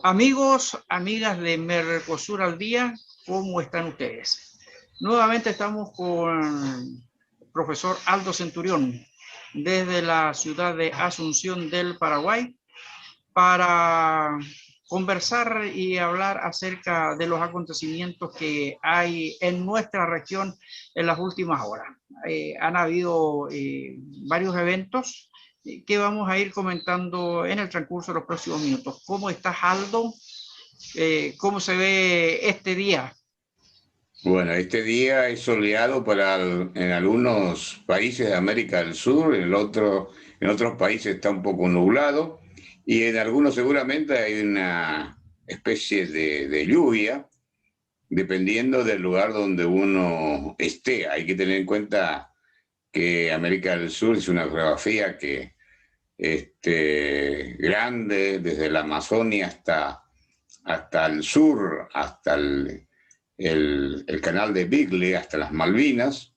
Amigos, amigas de Mercosur al Día, ¿cómo están ustedes? Nuevamente estamos con el profesor Aldo Centurión desde la ciudad de Asunción del Paraguay para conversar y hablar acerca de los acontecimientos que hay en nuestra región en las últimas horas. Han habido varios eventos que vamos a ir comentando en el transcurso de los próximos minutos. ¿Cómo estás, Aldo? ¿Cómo se ve este día? Bueno, este día es soleado en algunos países de América del Sur, en otros países está un poco nublado y en algunos seguramente hay una especie de lluvia, dependiendo del lugar donde uno esté. Hay que tener en cuenta que América del Sur es una geografía que grande, desde la Amazonia hasta el sur, hasta el canal de Beagle, hasta las Malvinas.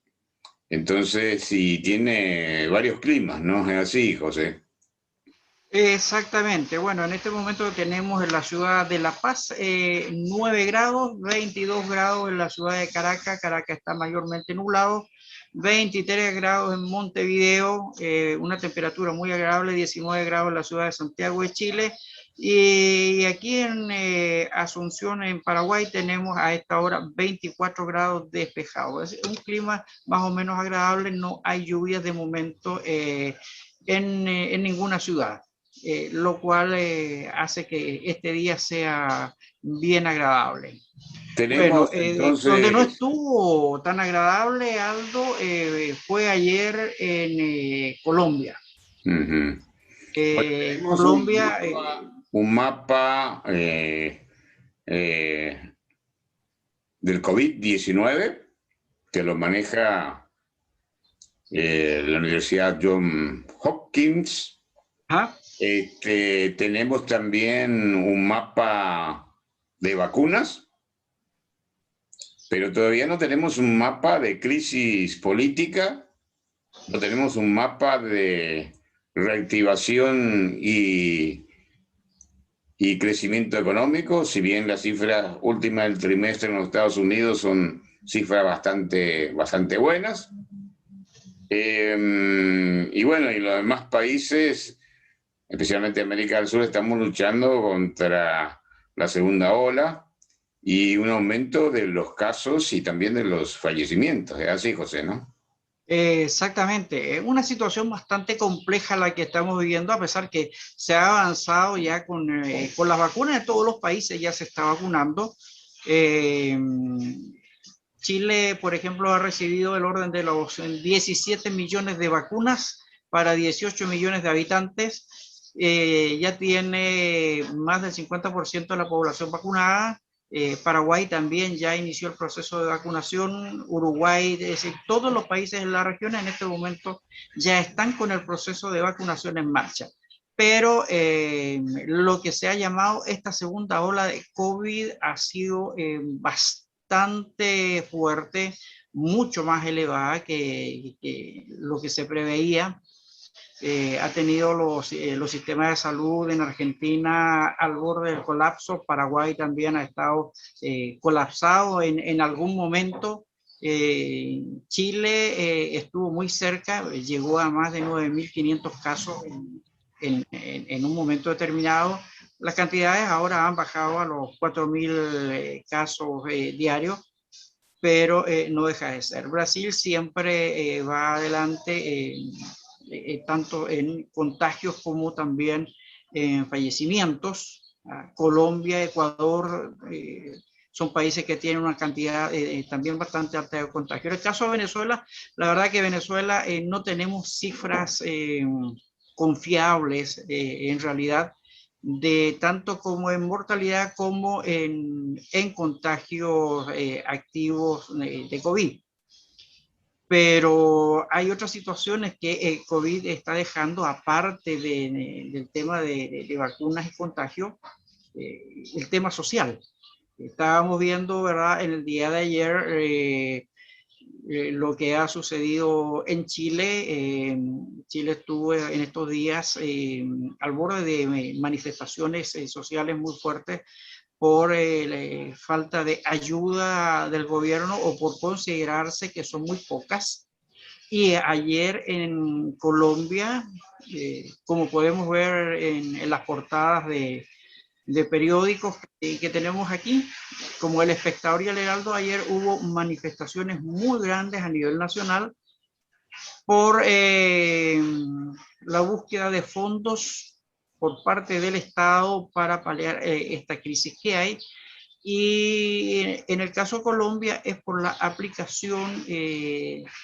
Entonces, sí, tiene varios climas, ¿no? Es así, José. Exactamente. Bueno, en este momento tenemos en la ciudad de La Paz 9 grados, 22 grados en la ciudad de Caracas. Caracas está mayormente nublado. 23 grados en Montevideo, una temperatura muy agradable, 19 grados en la ciudad de Santiago de Chile. Y aquí en Asunción, en Paraguay, tenemos a esta hora 24 grados despejado. Es un clima más o menos agradable, no hay lluvias de momento en ninguna ciudad. Lo cual hace que este día sea bien agradable. Bueno, Tenemos donde no entonces, estuvo tan agradable, Aldo, fue ayer en Colombia. ujú. Bueno, tenemos Colombia, un mapa eh, del COVID-19 que lo maneja la Universidad John Hopkins. ¿ah? Tenemos también un mapa de vacunas, pero todavía no tenemos un mapa de crisis política, no tenemos un mapa de reactivación y crecimiento económico, si bien las cifras últimas del trimestre en los Estados Unidos son cifras bastante buenas. Y bueno, y los demás países, especialmente América del Sur, estamos luchando contra la segunda ola y un aumento de los casos y también de los fallecimientos. Es así, José, ¿no? Exactamente, es una situación bastante compleja la que estamos viviendo, a pesar que se ha avanzado ya con las vacunas de todos los países, ya se está vacunando. Eh, Chile, por ejemplo, ha recibido el orden de los 17 millones de vacunas para 18 millones de habitantes. Ya tiene más del 50% de la población vacunada. Paraguay también ya inició el proceso de vacunación. Uruguay, es decir, todos los países de la región en este momento ya están con el proceso de vacunación en marcha. Pero lo que se ha llamado esta segunda ola de COVID ha sido bastante fuerte, mucho más elevada que lo que se preveía. Ha tenido los sistemas de salud en Argentina al borde del colapso. Paraguay también ha estado colapsado en algún momento. Chile estuvo muy cerca, llegó a más de 9.500 casos en un momento determinado. Las cantidades ahora han bajado a los 4.000 casos diarios, pero no deja de ser. Brasil siempre va adelante, tanto en contagios como también en fallecimientos. Colombia, Ecuador, son países que tienen una cantidad también bastante alta de contagios. En el caso de Venezuela, la verdad que Venezuela no tenemos cifras confiables en realidad, de tanto como en mortalidad como en contagios activos de COVID. Pero hay otras situaciones que el COVID está dejando, aparte del tema de vacunas y contagio, el tema social. Estábamos viendo, ¿verdad? En el día de ayer, lo que ha sucedido en Chile. Chile estuvo en estos días al borde de manifestaciones sociales muy fuertes por falta de ayuda del gobierno o por considerarse que son muy pocas. Y ayer en Colombia, como podemos ver en las portadas de periódicos que tenemos aquí, como El Espectador y El Heraldo, ayer hubo manifestaciones muy grandes a nivel nacional por la búsqueda de fondos por parte del Estado para paliar esta crisis que hay. Y en el caso de Colombia es por la aplicación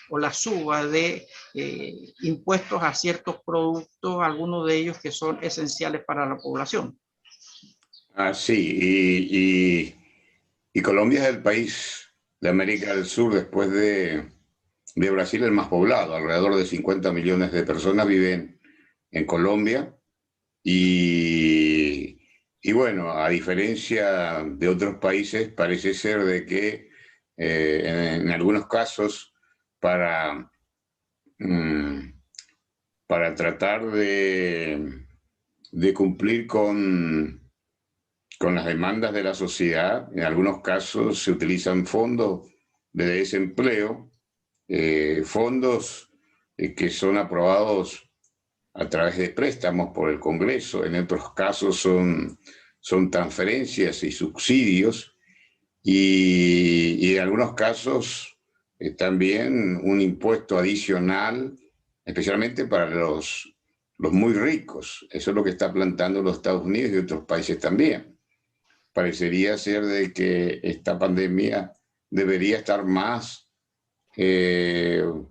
o la suba de impuestos a ciertos productos, algunos de ellos que son esenciales para la población. Ah, sí, y Colombia es el país de América del Sur, después de Brasil, el más poblado. Alrededor de 50 millones de personas viven en Colombia. Y, y bueno, a diferencia de otros países, parece ser de que en algunos casos, para, mm, para tratar de cumplir con las demandas de la sociedad, en algunos casos se utilizan fondos de desempleo, fondos que son aprobados a través de préstamos por el Congreso, en otros casos son transferencias y subsidios, y en algunos casos también un impuesto adicional, especialmente para los muy ricos. Eso es lo que está planteando los Estados Unidos y otros países también. Parecería ser de que esta pandemia debería estar más en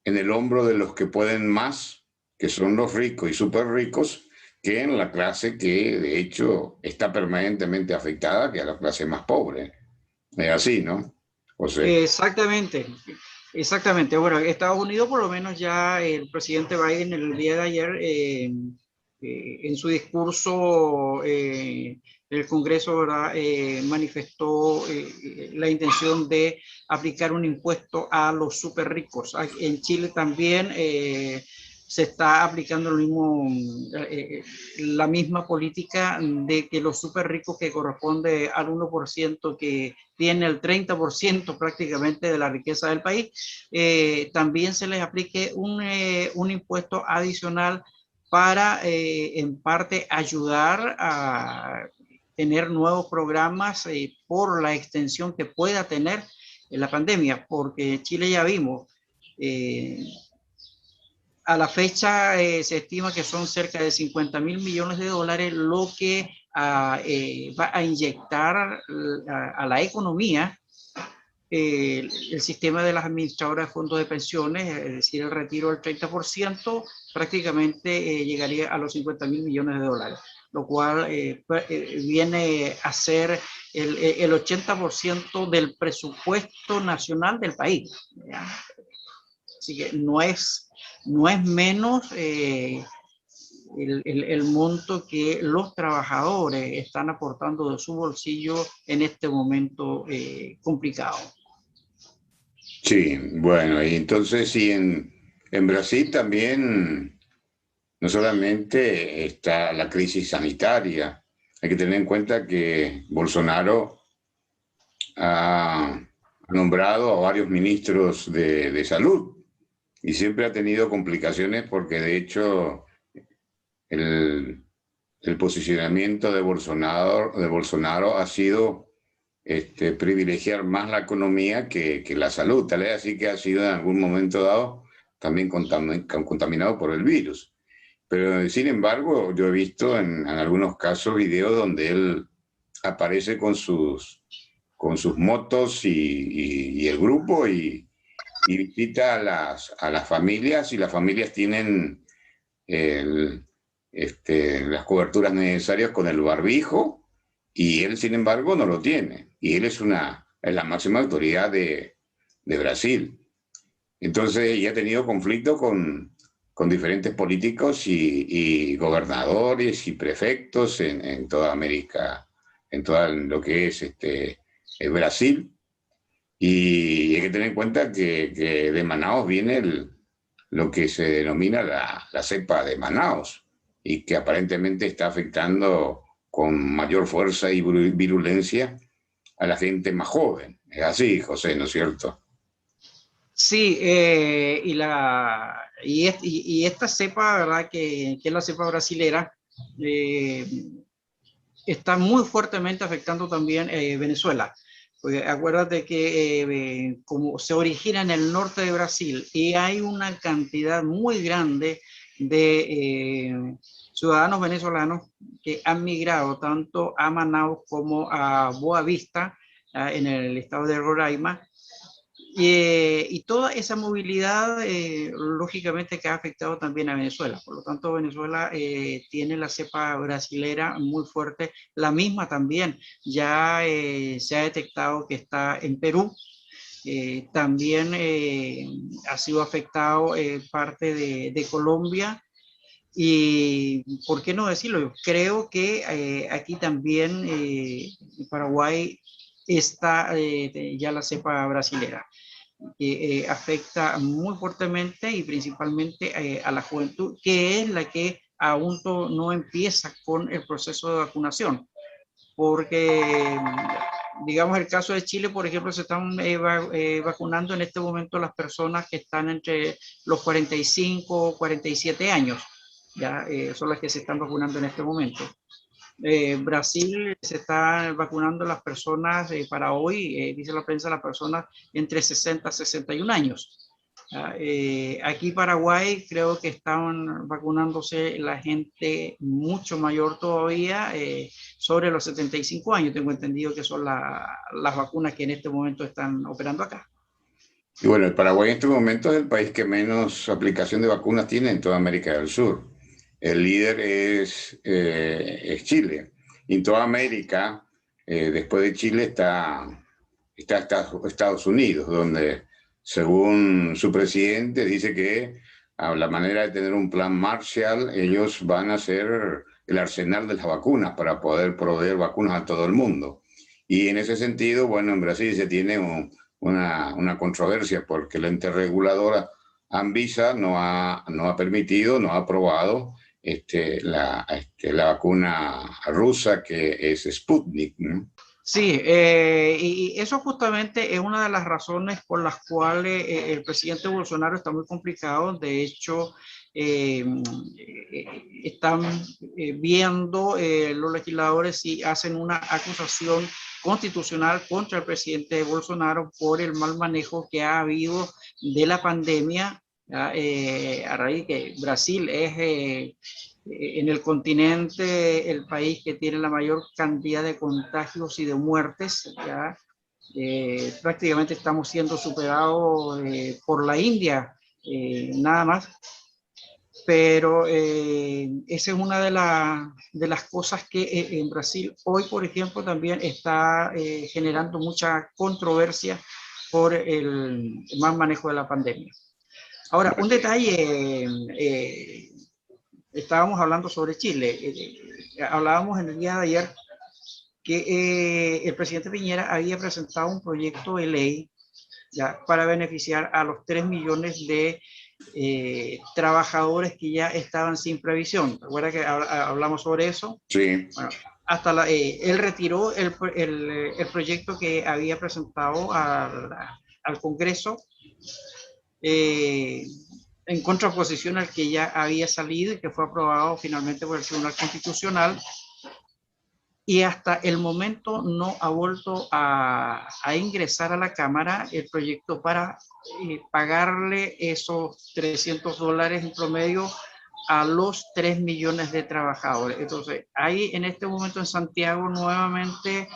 el hombro de los que pueden más, que son los ricos y súper ricos, que en la clase que de hecho está permanentemente afectada, que es la clase más pobre. Es así, ¿no? José. Exactamente, exactamente. Bueno, Estados Unidos, por lo menos ya el presidente Biden el día de ayer, en su discurso en el Congreso, ¿verdad? Manifestó la intención de aplicar un impuesto a los súper ricos. En Chile también se está aplicando lo mismo, la misma política de que los súper ricos, que corresponde al 1% que tiene el 30% prácticamente de la riqueza del país, también se les aplique un impuesto adicional para en parte ayudar a tener nuevos programas por la extensión que pueda tener la pandemia, porque Chile ya vimos, a la fecha se estima que son cerca de 50.000 millones de dólares lo que va a inyectar a la economía el sistema de las administradoras de fondos de pensiones, es decir, el retiro del 30%, prácticamente llegaría a los 50.000 millones de dólares, lo cual viene a ser el 80% del presupuesto nacional del país. ¿Ya? Así que no es menos el monto que los trabajadores están aportando de su bolsillo en este momento complicado. Sí, bueno, y entonces sí, en Brasil también no solamente está la crisis sanitaria, hay que tener en cuenta que Bolsonaro ha nombrado a varios ministros de salud y siempre ha tenido complicaciones porque de hecho el, el posicionamiento de Bolsonaro ha sido privilegiar más la economía que la salud, tal es así que ha sido en algún momento dado también contaminado por el virus. Pero sin embargo, yo he visto en algunos casos videos donde él aparece con sus motos y el grupo y visita a las familias, y las familias tienen el, las coberturas necesarias con el barbijo, y él, sin embargo, no lo tiene. Y él es la máxima autoridad de Brasil. Entonces, ya ha tenido conflicto con diferentes políticos y gobernadores y prefectos en toda América, en todo lo que es Brasil. Y hay que tener en cuenta que de Manaos viene lo que se denomina la cepa de Manaos y que aparentemente está afectando con mayor fuerza y virulencia a la gente más joven. Es así, José, ¿no es cierto? Sí, y esta cepa, ¿verdad? Que es la cepa brasilera, eh, está muy fuertemente afectando también Venezuela. Porque acuérdate que como se origina en el norte de Brasil y hay una cantidad muy grande de ciudadanos venezolanos que han migrado tanto a Manaus como a Boa Vista, en el estado de Roraima, y toda esa movilidad, lógicamente, que ha afectado también a Venezuela. Por lo tanto, Venezuela tiene la cepa brasilera muy fuerte. La misma también ya se ha detectado que está en Perú. También ha sido afectado parte de Colombia. Y, ¿por qué no decirlo? Yo creo que aquí también en Paraguay está ya la cepa brasilera, que afecta muy fuertemente y principalmente a la juventud, que es la que aún no empieza con el proceso de vacunación, porque digamos el caso de Chile, por ejemplo, se están vacunando en este momento las personas que están entre los 45 y 47 años, ya son las que se están vacunando en este momento. Brasil se está vacunando las personas para hoy, dice la prensa, las personas entre 60 y 61 años. Aquí Paraguay creo que están vacunándose la gente mucho mayor todavía, sobre los 75 años. Tengo entendido que son las vacunas que en este momento están operando acá. Y bueno, el Paraguay en este momento es el país que menos aplicación de vacunas tiene en toda América del Sur. El líder es Chile. Y en toda América, después de Chile, está Estados Unidos, donde, según su presidente, dice que a la manera de tener un plan Marshall, ellos van a hacer el arsenal de las vacunas para poder proveer vacunas a todo el mundo. Y en ese sentido, bueno, en Brasil se tiene una controversia porque la ente reguladora Anvisa no ha permitido, no ha aprobado la vacuna rusa que es Sputnik, ¿no? Sí, y eso justamente es una de las razones por las cuales el presidente Bolsonaro está muy complicado. De hecho, están viendo los legisladores si hacen una acusación constitucional contra el presidente Bolsonaro por el mal manejo que ha habido de la pandemia, a raíz que Brasil es en el continente el país que tiene la mayor cantidad de contagios y de muertes. Ya prácticamente estamos siendo superados por la India, nada más. Pero esa es una de las cosas que en Brasil hoy, por ejemplo, también está generando mucha controversia por el mal manejo de la pandemia. Ahora, un detalle, estábamos hablando sobre Chile. Hablábamos en el día de ayer que el presidente Piñera había presentado un proyecto de ley ya para beneficiar a los 3 millones de trabajadores que ya estaban sin previsión. ¿Recuerda que hablamos sobre eso? Sí. Bueno, él retiró el proyecto que había presentado al Congreso, eh, en contraposición al que ya había salido y que fue aprobado finalmente por el Tribunal Constitucional, y hasta el momento no ha vuelto a ingresar a la Cámara el proyecto para pagarle esos $300 en promedio a los 3 millones de trabajadores. Entonces, hay en este momento en Santiago nuevamente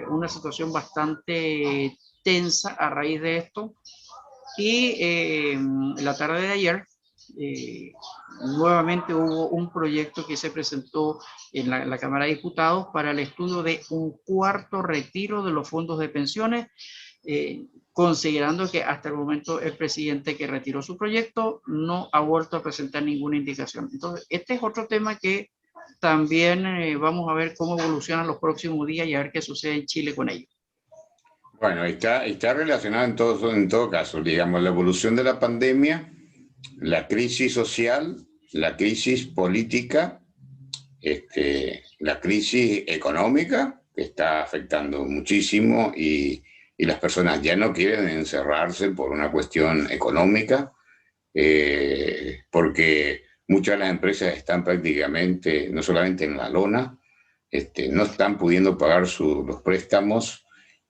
una situación bastante tensa a raíz de esto. Y la tarde de ayer, eh, nuevamente hubo un proyecto que se presentó en la Cámara de Diputados para el estudio de un cuarto retiro de los fondos de pensiones, considerando que hasta el momento el presidente que retiró su proyecto no ha vuelto a presentar ninguna indicación. Entonces, este es otro tema que también vamos a ver cómo evolucionan los próximos días y a ver qué sucede en Chile con ello. Bueno, está relacionado en todo caso, digamos, la evolución de la pandemia, la crisis social, la crisis política, la crisis económica, que está afectando muchísimo y las personas ya no quieren encerrarse por una cuestión económica, porque muchas de las empresas están prácticamente, no solamente en la lona, no están pudiendo pagar los préstamos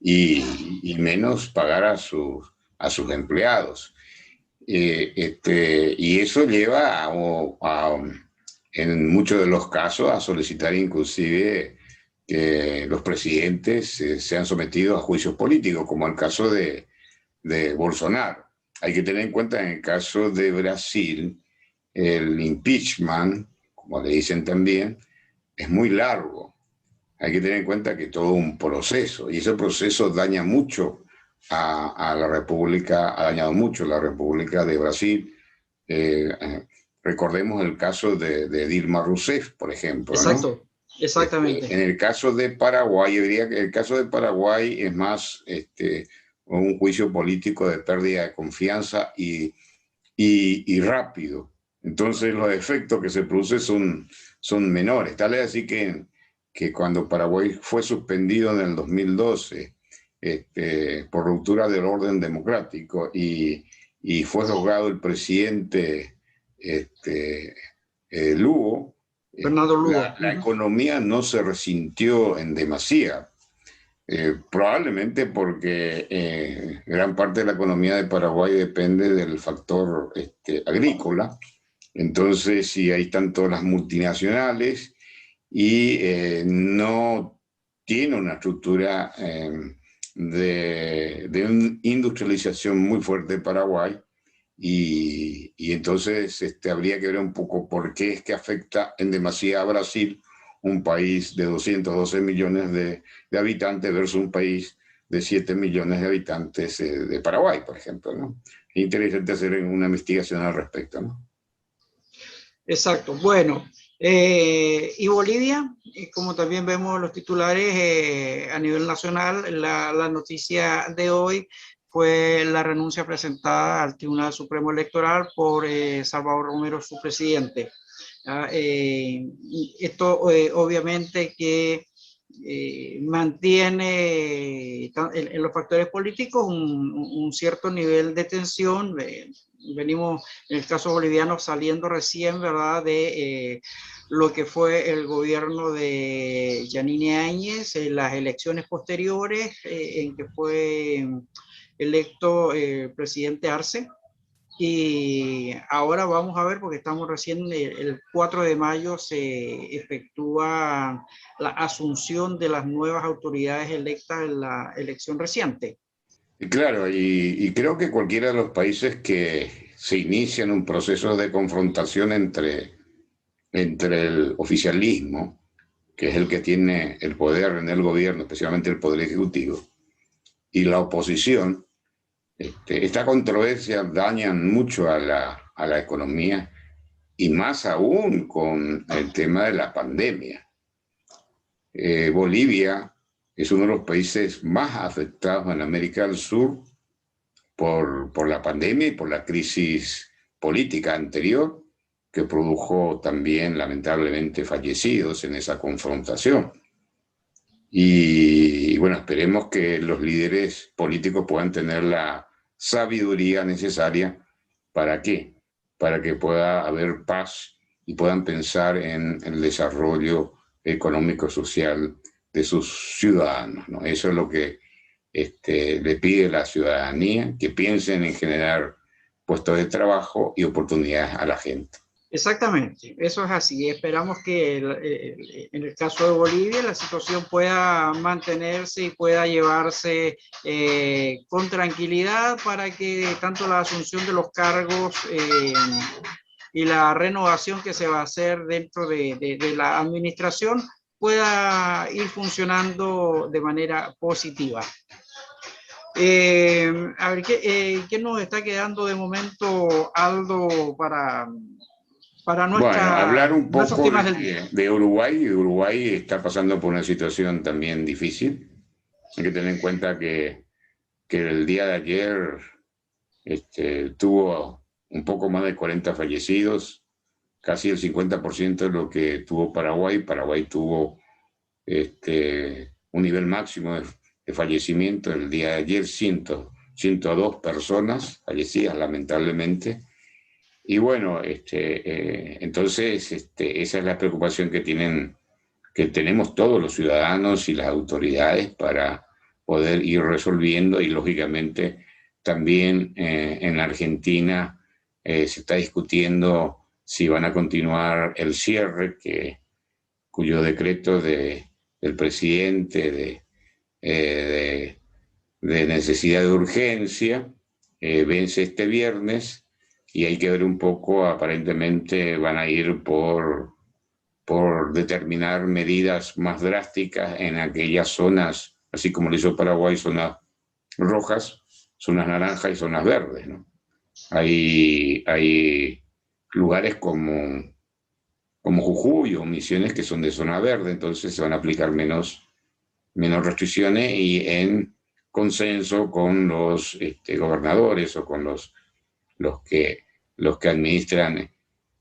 y menos pagar a sus empleados. Y eso lleva en muchos de los casos a solicitar inclusive que los presidentes sean sometidos a juicios políticos, como el caso de Bolsonaro. Hay que tener en cuenta en el caso de Brasil, el impeachment, como le dicen también, es muy largo. Hay que tener en cuenta que todo un proceso, y ese proceso daña mucho a la República, ha dañado mucho la República de Brasil. Recordemos el caso de Dilma Rousseff, por ejemplo, ¿no? Exacto, exactamente. En el caso de Paraguay, yo diría que el caso de Paraguay es más un juicio político de pérdida de confianza y rápido. Entonces los efectos que se producen son menores. Tal es así que cuando Paraguay fue suspendido en el 2012 por ruptura del orden democrático y fue juzgado el presidente Lugo, Fernando Lugo. la economía no se resintió en demasía. Probablemente porque gran parte de la economía de Paraguay depende del factor agrícola. Entonces, si ahí están todas las multinacionales y no tiene una estructura de una industrialización muy fuerte de Paraguay, y entonces habría que ver un poco por qué es que afecta en demasía a Brasil, un país de 212 millones de habitantes versus un país de 7 millones de habitantes de Paraguay, por ejemplo, ¿no? Es interesante hacer una investigación al respecto, ¿no? Exacto. Bueno, y Bolivia, como también vemos los titulares a nivel nacional, la noticia de hoy fue la renuncia presentada al Tribunal Supremo Electoral por Salvador Romero, su presidente. Esto obviamente que mantiene en los factores políticos un cierto nivel de tensión. Venimos, en el caso boliviano, saliendo recién, ¿verdad?, de lo que fue el gobierno de Yanine Áñez, en las elecciones posteriores, en que fue electo presidente Arce. Y ahora vamos a ver, porque estamos recién, el 4 de mayo se efectúa la asunción de las nuevas autoridades electas en la elección reciente. Claro, y creo que cualquiera de los países que se inician un proceso de confrontación entre el oficialismo, que es el que tiene el poder en el gobierno, especialmente el poder ejecutivo, y la oposición, esta controversia dañan mucho a la economía, y más aún con el tema de la pandemia. Bolivia es uno de los países más afectados en América del Sur por la pandemia y por la crisis política anterior, que produjo también lamentablemente fallecidos en esa confrontación. Y bueno, esperemos que los líderes políticos puedan tener la sabiduría necesaria. ¿Para qué? Para que pueda haber paz y puedan pensar en el desarrollo económico social de sus ciudadanos, ¿no? Eso es lo que le pide la ciudadanía, que piensen en generar puestos de trabajo y oportunidades a la gente. Exactamente, eso es así. Esperamos que en el caso de Bolivia la situación pueda mantenerse y pueda llevarse con tranquilidad, para que tanto la asunción de los cargos y la renovación que se va a hacer dentro de la administración pueda ir funcionando de manera positiva. A ver, ¿qué nos está quedando de momento, Aldo, para Bueno, hablar un nuestros poco temas del día? de Uruguay. Uruguay está pasando por una situación también difícil. Hay que tener en cuenta que que el día de ayer tuvo un poco más de 40 fallecidos, casi el 50% de lo que tuvo Paraguay. Paraguay tuvo un nivel máximo de fallecimiento el día de ayer, 102 personas fallecidas lamentablemente. Y bueno, entonces esa es la preocupación que tenemos todos los ciudadanos y las autoridades para poder ir resolviendo, y lógicamente también en la Argentina se está discutiendo si van a continuar el cierre, cuyo decreto del presidente de necesidad de urgencia vence este viernes, y hay que ver un poco, aparentemente van a ir por determinar medidas más drásticas en aquellas zonas, así como lo hizo Paraguay, zonas rojas, zonas naranjas y zonas verdes, ¿no? Hay lugares como Jujuy o Misiones que son de zona verde, entonces se van a aplicar menos restricciones, y en consenso con los gobernadores o con los que administran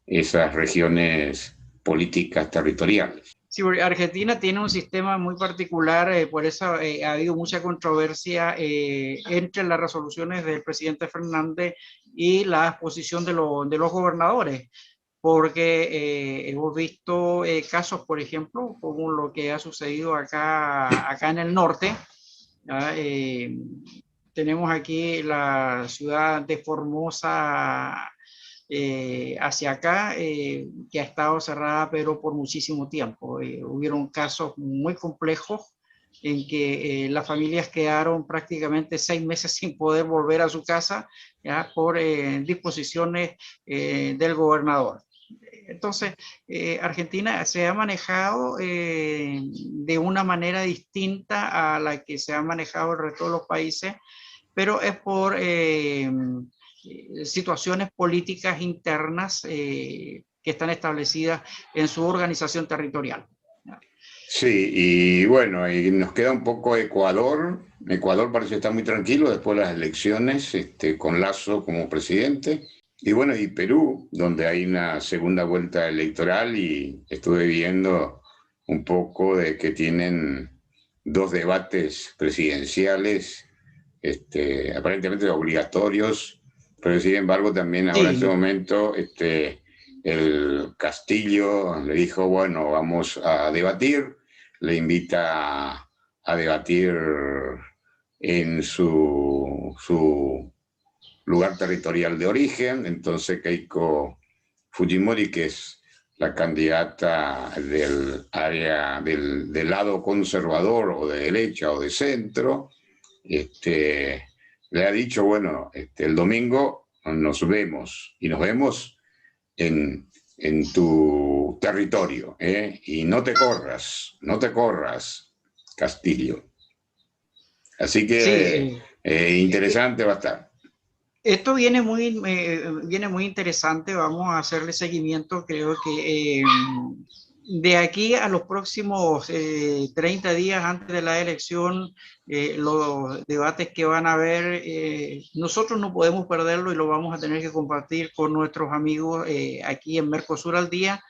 esas regiones políticas territoriales. Sí, porque Argentina tiene un sistema muy particular, por eso ha habido mucha controversia entre las resoluciones del presidente Fernández y la posición de los gobernadores, porque hemos visto casos, por ejemplo, como lo que ha sucedido acá en el norte. Tenemos aquí la ciudad de Formosa, hacia acá, que ha estado cerrada, pero por muchísimo tiempo. Hubieron casos muy complejos en que las familias quedaron prácticamente 6 meses sin poder volver a su casa, ya, por disposiciones del gobernador. Entonces, Argentina se ha manejado de una manera distinta a la que se ha manejado el resto de los países, pero es por situaciones políticas internas que están establecidas en su organización territorial. Sí, y bueno, y nos queda un poco Ecuador. Ecuador parece estar muy tranquilo después de las elecciones, con Lasso como presidente. Y bueno, y Perú, donde hay una segunda vuelta electoral, y estuve viendo un poco de que tienen 2 debates presidenciales, aparentemente obligatorios, pero sin embargo también ahora en este Sí. momento el Castillo le dijo, bueno, vamos a debatir, le invita a debatir en su lugar territorial de origen. Entonces Keiko Fujimori, que es la candidata del área del lado conservador o de derecha o de centro, le ha dicho, bueno, el domingo nos vemos, y nos vemos en tu territorio, y no te corras, Castillo. Así que Sí, interesante va a estar. esto viene muy interesante. Vamos a hacerle seguimiento. Creo que de aquí a los próximos 30 días antes de la elección, los debates que van a haber, nosotros no podemos perderlo y lo vamos a tener que compartir con nuestros amigos aquí en Mercosur al Día,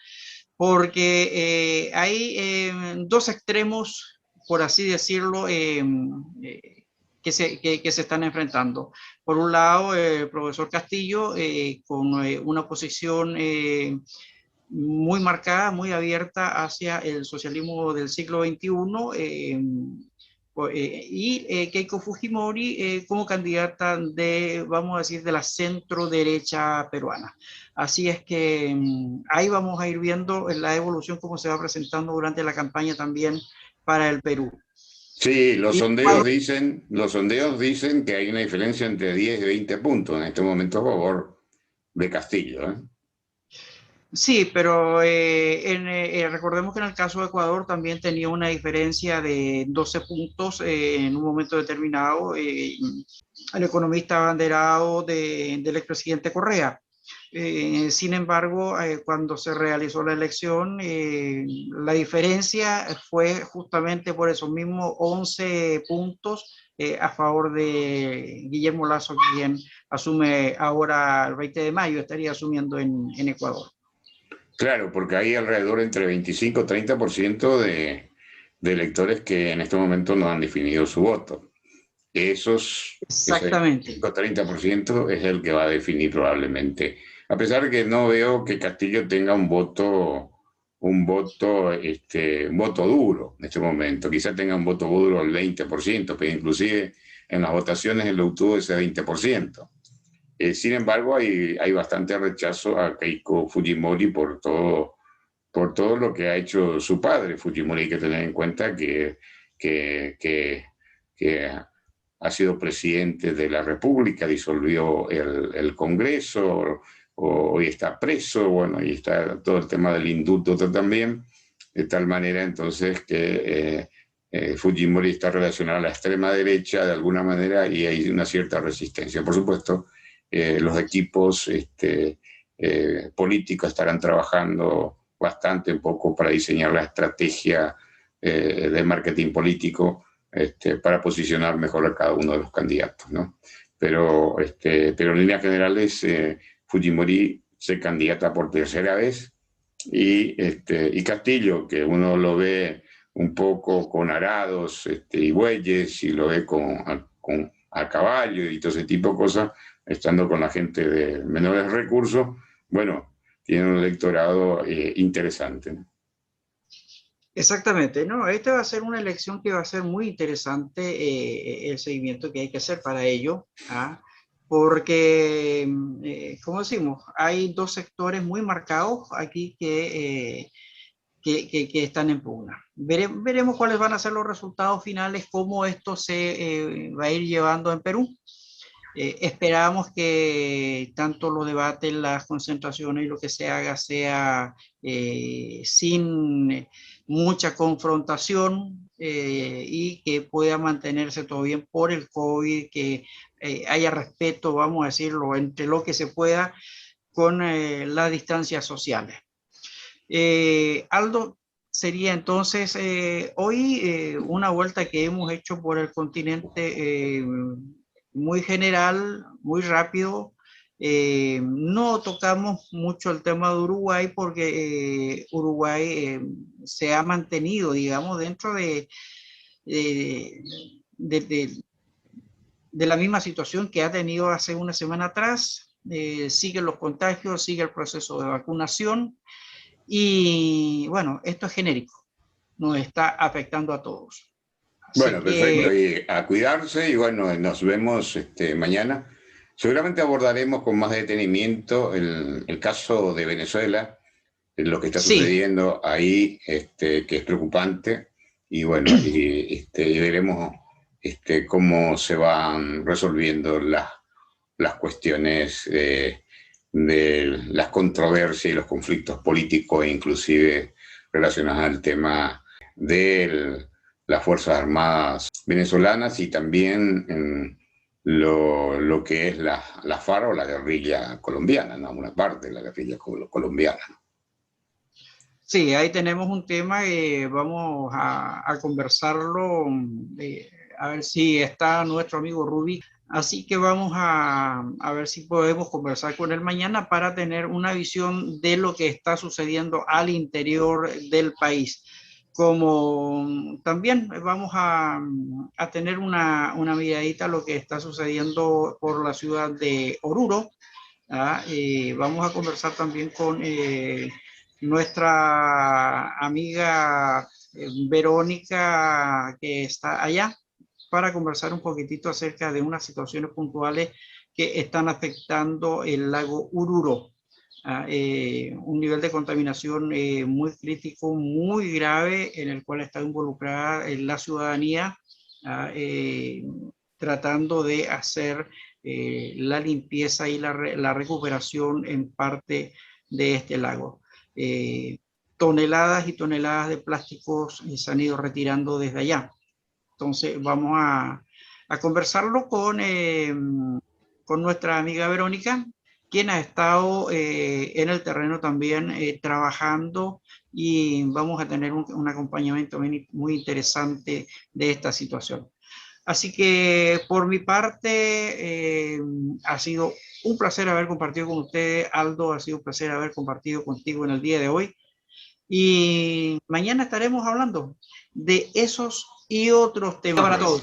porque hay 2 extremos, por así decirlo, que se están enfrentando. Por un lado, el profesor Castillo, con una posición muy marcada, muy abierta hacia el socialismo del siglo XXI, y Keiko Fujimori como candidata vamos a decir, de la centro derecha peruana. Así es que ahí vamos a ir viendo la evolución, cómo se va presentando durante la campaña también para el Perú. Sí, Y los sondeos dicen que hay una diferencia entre 10 y 20 puntos en este momento a favor de Castillo, ¿eh? sí, pero recordemos que en el caso de Ecuador también tenía una diferencia de 12 puntos en un momento determinado, el economista abanderado del expresidente Correa. Sin embargo, cuando se realizó la elección, la diferencia fue justamente por esos mismos 11 puntos a favor de Guillermo Lasso, quien asume ahora el 20 de mayo, estaría asumiendo en Ecuador. Claro, porque hay alrededor entre 25 y 30% de electores que en este momento no han definido su voto. Ese Exactamente. 25-30% es el que va a definir probablemente. A pesar de que no veo que Castillo tenga un voto duro en este momento. Quizá tenga un voto duro del 20%, pero inclusive en las votaciones él obtuvo ese 20%. Sin embargo, hay bastante rechazo a Keiko Fujimori por todo lo que ha hecho su padre. Fujimori hay que tener en cuenta que, que, que ha sido presidente de la República, disolvió el Congreso, hoy está preso, bueno, y está todo el tema del indulto también, de tal manera entonces que Fujimori está relacionado a la extrema derecha de alguna manera y hay una cierta resistencia. Por supuesto, los equipos políticos estarán trabajando bastante un poco para diseñar la estrategia de marketing político para posicionar mejor a cada uno de los candidatos, ¿no? Pero en líneas generales, Fujimori se candidata por tercera vez y Castillo, que uno lo ve un poco con arados y bueyes y lo ve a caballo y todo ese tipo de cosas, estando con la gente de menores recursos, bueno, tiene un electorado interesante, ¿no? Exactamente, no, esta va a ser una elección que va a ser muy interesante, el seguimiento que hay que hacer para ello, ¿ah? Porque, como decimos, hay dos sectores muy marcados aquí que están en pugna. Veremos cuáles van a ser los resultados finales, cómo esto se va a ir llevando en Perú. Esperamos que tanto los debates, las concentraciones y lo que se haga sea sin mucha confrontación y que pueda mantenerse todo bien por el COVID, que haya respeto, vamos a decirlo, entre lo que se pueda con las distancias sociales. Aldo, sería entonces hoy una vuelta que hemos hecho por el continente muy general, muy rápido. No tocamos mucho el tema de Uruguay porque Uruguay se ha mantenido, digamos, dentro de, de, de, de la misma situación que ha tenido hace una semana atrás. Siguen los contagios, sigue el proceso de vacunación. Y bueno, esto es genérico, nos está afectando a todos. Así Bueno, perfecto. que Y a cuidarse y bueno, nos vemos mañana. Seguramente abordaremos con más detenimiento el caso de Venezuela, lo que está sí, sucediendo ahí, que es preocupante. Y bueno, y veremos cómo se van resolviendo las cuestiones de las controversias y los conflictos políticos, inclusive relacionados al tema de las Fuerzas Armadas venezolanas y también en lo que es la FARC o la guerrilla colombiana, ¿no? Una parte de la guerrilla colombiana. sí, ahí tenemos un tema que vamos a conversarlo, a ver si está nuestro amigo Rubí. Así que vamos a ver si podemos conversar con él mañana para tener una visión de lo que está sucediendo al interior del país. Como también vamos a tener una miradita a lo que está sucediendo por la ciudad de Oruro. Vamos a conversar también con nuestra amiga Verónica, que está allá, para conversar un poquitito acerca de unas situaciones puntuales que están afectando el lago Ururo. Un nivel de contaminación muy crítico, muy grave, en el cual está involucrada la ciudadanía, tratando de hacer la limpieza y la recuperación en parte de este lago. Toneladas y toneladas de plásticos se han ido retirando desde allá. Entonces vamos a conversarlo con nuestra amiga Verónica, quien ha estado en el terreno también trabajando, y vamos a tener un acompañamiento muy interesante de esta situación. Así que por mi parte ha sido un placer haber compartido con ustedes, Aldo, ha sido un placer haber compartido contigo en el día de hoy, y mañana estaremos hablando de esos y otros temas para todos.